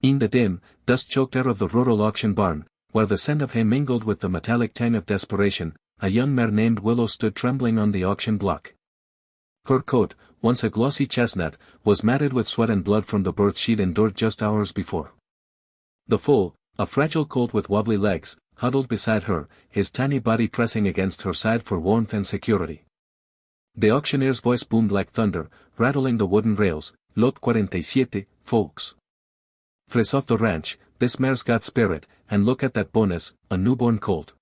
In the dim, dust-choked air of the rural auction barn, where the scent of hay mingled with the metallic tang of desperation, a young mare named Willow stood trembling on the auction block. Her coat, once a glossy chestnut, was matted with sweat and blood from the birth she'd endured just hours before. The foal, a fragile colt with wobbly legs, huddled beside her, his tiny body pressing against her side for warmth and security. The auctioneer's voice boomed like thunder, rattling the wooden rails. Lot 47, folks. Fresh off the ranch, this mare's got spirit, and look at that bonus, a newborn colt.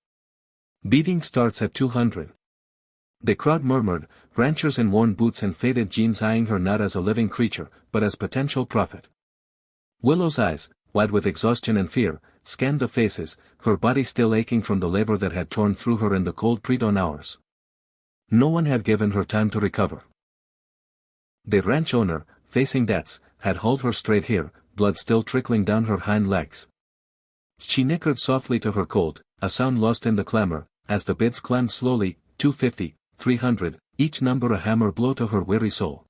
Bidding starts at 200. The crowd murmured, ranchers in worn boots and faded jeans eyeing her not as a living creature, but as potential profit. Willow's eyes, wide with exhaustion and fear, scanned the faces, her body still aching from the labor that had torn through her in the cold pre-dawn hours. No one had given her time to recover. The ranch owner, facing debts, had hauled her straight here, blood still trickling down her hind legs. She nickered softly to her colt, a sound lost in the clamor, as the bids climbed slowly, 250, 300, each number a hammer blow to her weary soul.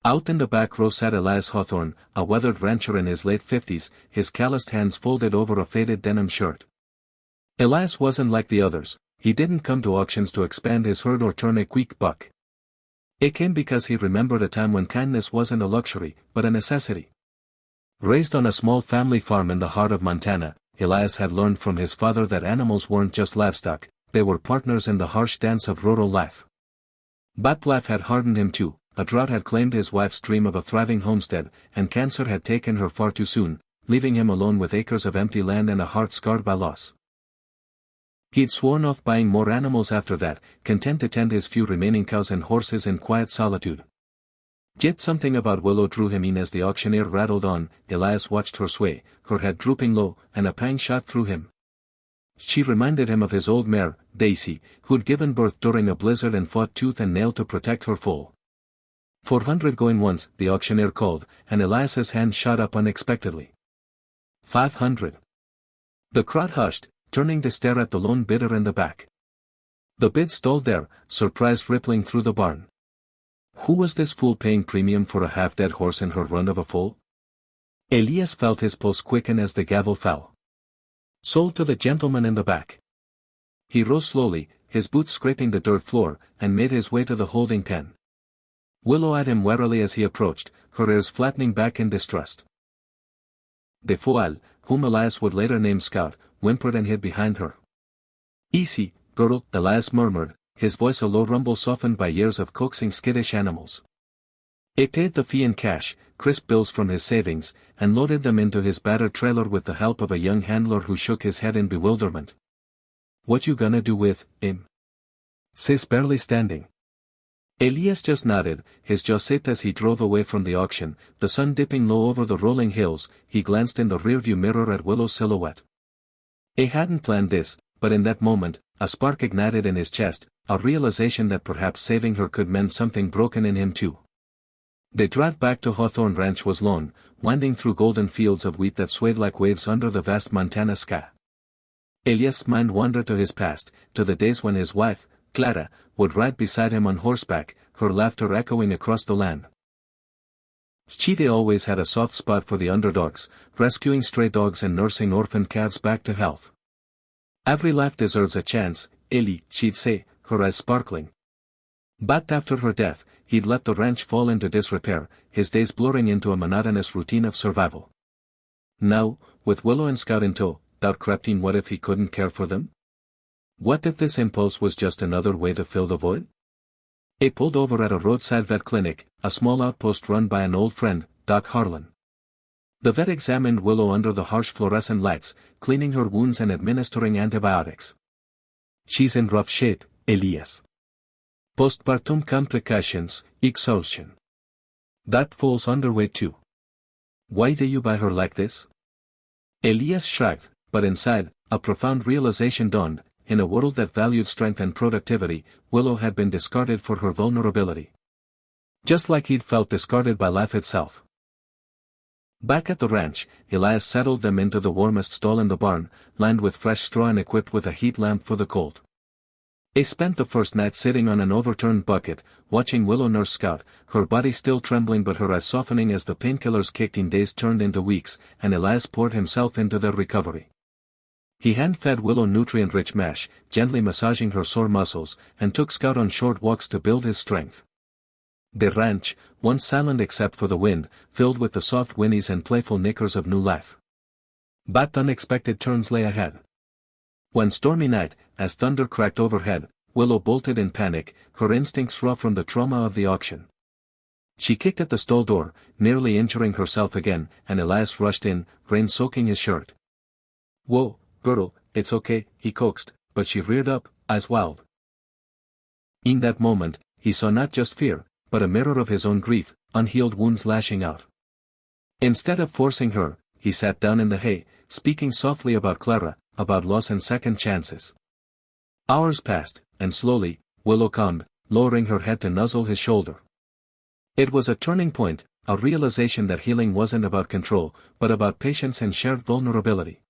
Out in the back row sat Elias Hawthorne, a weathered rancher in his late 50s, his calloused hands folded over a faded denim shirt. Elias wasn't like the others, he didn't come to auctions to expand his herd or turn a quick buck. It came because he remembered a time when kindness wasn't a luxury, but a necessity. Raised on a small family farm in the heart of Montana, Elias had learned from his father that animals weren't just livestock, they were partners in the harsh dance of rural life. But life had hardened him too, a drought had claimed his wife's dream of a thriving homestead, and cancer had taken her far too soon, leaving him alone with acres of empty land and a heart scarred by loss. He'd sworn off buying more animals after that, content to tend his few remaining cows and horses in quiet solitude. Yet something about Willow drew him in as the auctioneer rattled on. Elias watched her sway, her head drooping low, and a pang shot through him. She reminded him of his old mare, Daisy, who'd given birth during a blizzard and fought tooth and nail to protect her foal. 400 going once, the auctioneer called, and Elias's hand shot up unexpectedly. 500. The crowd hushed, turning to stare at the lone bidder in the back. The bid stalled there, surprise rippling through the barn. Who was this fool paying premium for a half-dead horse in her run of a foal? Elias felt his pulse quicken as the gavel fell. Sold to the gentleman in the back. He rose slowly, his boots scraping the dirt floor, and made his way to the holding pen. Willow eyed him warily as he approached, her ears flattening back in distrust. The foal, whom Elias would later name Scout, whimpered and hid behind her. Easy, girl, Elias murmured, his voice a low rumble softened by years of coaxing skittish animals. He paid the fee in cash, crisp bills from his savings, and loaded them into his battered trailer with the help of a young handler who shook his head in bewilderment. What you gonna do with him? Sis barely standing. Elias just nodded, his jaw set as he drove away from the auction, the sun dipping low over the rolling hills. He glanced in the rearview mirror at Willow's silhouette. He hadn't planned this, but in that moment, a spark ignited in his chest, a realization that perhaps saving her could mend something broken in him too. The drive back to Hawthorne Ranch was long, winding through golden fields of wheat that swayed like waves under the vast Montana sky. Elias' mind wandered to his past, to the days when his wife, Clara, would ride beside him on horseback, her laughter echoing across the land. She'd always had a soft spot for the underdogs, rescuing stray dogs and nursing orphaned calves back to health. Every life deserves a chance, Ellie, she'd say, her eyes sparkling. But after her death, he'd let the ranch fall into disrepair, his days blurring into a monotonous routine of survival. Now, with Willow and Scout in tow, doubt crept in. What if he couldn't care for them? What if this impulse was just another way to fill the void? He pulled over at a roadside vet clinic, a small outpost run by an old friend, Doc Harlan. The vet examined Willow under the harsh fluorescent lights, cleaning her wounds and administering antibiotics. She's in rough shape, Elias. Postpartum complications, exhaustion. That falls underweight too. Why do you buy her like this? Elias shrugged, but inside, a profound realization dawned. In a world that valued strength and productivity, Willow had been discarded for her vulnerability. Just like he'd felt discarded by life itself. Back at the ranch, Elias settled them into the warmest stall in the barn, lined with fresh straw and equipped with a heat lamp for the cold. I spent the first night sitting on an overturned bucket, watching Willow nurse Scout, her body still trembling but her eyes softening as the painkillers kicked in. Days turned into weeks, and Elias poured himself into their recovery. He hand-fed Willow nutrient-rich mash, gently massaging her sore muscles, and took Scout on short walks to build his strength. The ranch, once silent except for the wind, filled with the soft whinnies and playful nickers of new life. But unexpected turns lay ahead. One stormy night, as thunder cracked overhead, Willow bolted in panic, her instincts raw from the trauma of the auction. She kicked at the stall door, nearly injuring herself again, and Elias rushed in, rain soaking his shirt. "Whoa, girl, it's okay," he coaxed, but she reared up, eyes wild. In that moment, he saw not just fear, but a mirror of his own grief, unhealed wounds lashing out. Instead of forcing her, he sat down in the hay, speaking softly about Clara, about loss and second chances. Hours passed, and slowly, Willow calmed, lowering her head to nuzzle his shoulder. It was a turning point, a realization that healing wasn't about control, but about patience and shared vulnerability.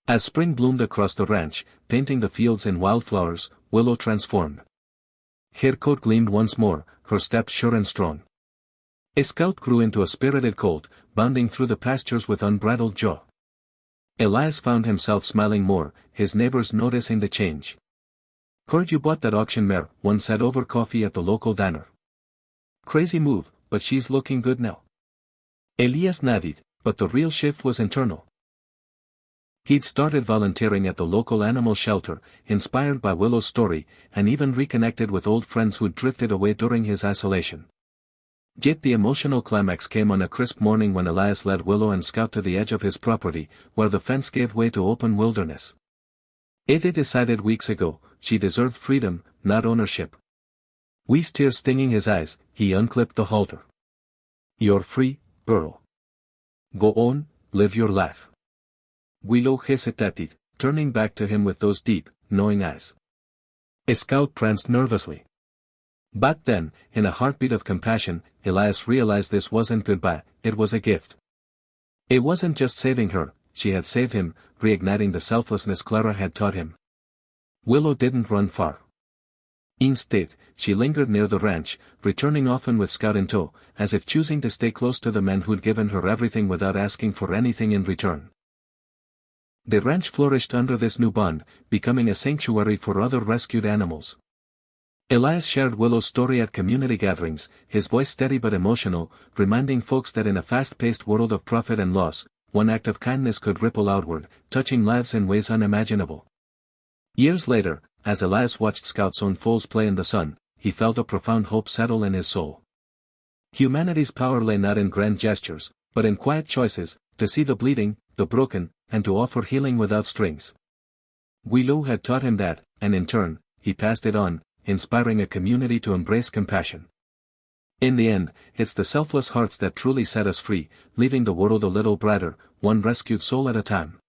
As spring bloomed across the ranch, painting the fields in wildflowers, Willow transformed. Her coat gleamed once more, her step sure and strong. Scout grew into a spirited colt, bounding through the pastures with unbridled joy. Elias found himself smiling more, his neighbors noticing the change. "Heard you bought that auction mare," one said over coffee at the local diner. "Crazy move, but she's looking good now." Elias nodded, but the real shift was internal. He'd started volunteering at the local animal shelter, inspired by Willow's story, and even reconnected with old friends who'd drifted away during his isolation. Yet the emotional climax came on a crisp morning when Elias led Willow and Scout to the edge of his property, where the fence gave way to open wilderness. Eddie decided weeks ago, she deserved freedom, not ownership. With tears stinging his eyes, he unclipped the halter. "You're free, girl. Go on, live your life." Willow hesitated, turning back to him with those deep, knowing eyes. Scout pranced nervously. But then, in a heartbeat of compassion, Elias realized this wasn't goodbye, it was a gift. It wasn't just saving her, she had saved him, reigniting the selflessness Clara had taught him. Willow didn't run far. Instead, she lingered near the ranch, returning often with Scout in tow, as if choosing to stay close to the men who'd given her everything without asking for anything in return. The ranch flourished under this new bond, becoming a sanctuary for other rescued animals. Elias shared Willow's story at community gatherings, his voice steady but emotional, reminding folks that in a fast-paced world of profit and loss, one act of kindness could ripple outward, touching lives in ways unimaginable. Years later, as Elias watched Scout's own foals play in the sun, he felt a profound hope settle in his soul. Humanity's power lay not in grand gestures, but in quiet choices, to see the bleeding, the broken, and to offer healing without strings. Willow had taught him that, and in turn, he passed it on, inspiring a community to embrace compassion. In the end, it's the selfless hearts that truly set us free, leaving the world a little brighter, one rescued soul at a time.